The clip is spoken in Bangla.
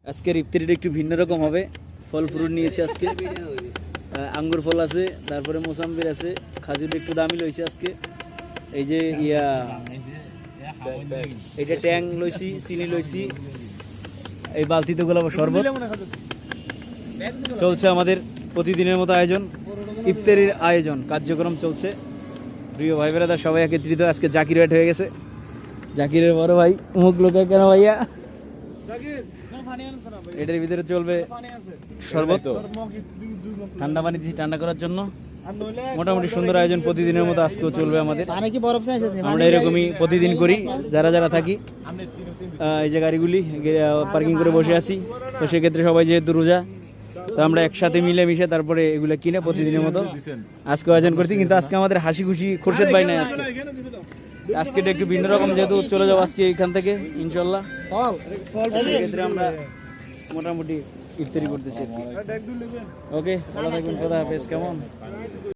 আজকের ইফতারিটা একটু ভিন্ন রকম হবে। ফল ফ্রুট নিয়েছি আজকে, আঙ্গুর ফল আছে, তারপরে মোসাম্বির আছে, খাজুর একটু দামি লইছে আজকে। এই যে এটা ট্যাং লইছি, চিনি লইছি, এই বালতিতে গোলাপ শরবত। চলছে আমাদের প্রতিদিনের মতো আয়োজন, ইফতারির আয়োজন কার্যক্রম চলছে। প্রিয় ভাই বেড়াদা সবাই একত্রিত। আজকে জাকির ওয়েট হয়ে গেছে, জাকিরের বড় ভাই। মুখ লোকে কেন ভাইয়া? এটার ভিতরে চলবে শরবত, ঠান্ডা পানি দিচ্ছি ঠান্ডা করার জন্য। মোটামুটি সুন্দর আয়োজন প্রতিদিনের মতো আজকেও চলবে আমাদের। আমরা এরকমই প্রতিদিন করি যারা যারা থাকি। এই যে গাড়িগুলি পার্কিং করে বসে আছি, তো সেক্ষেত্রে সবাই যেহেতু রোজা, তো আমরা একসাথে মিলে মিশে তারপরে এগুলো কিনে প্রতিদিনের মতো আজকে আয়োজন করছি। কিন্তু আজকে আমাদের হাসি খুশি খোরশেদ ভাই নাই আজকে। আজকে একটু ভিন্ন রকম, যেহেতু চলে যাবো আজকে এখান থেকে ইনশাল্লাহ। সেক্ষেত্রে আমরা মোটামুটি ইফতারি করতেছি আর কি। ওকে, ভালো থাকবেন, খোদা হাফেজ। কেমন?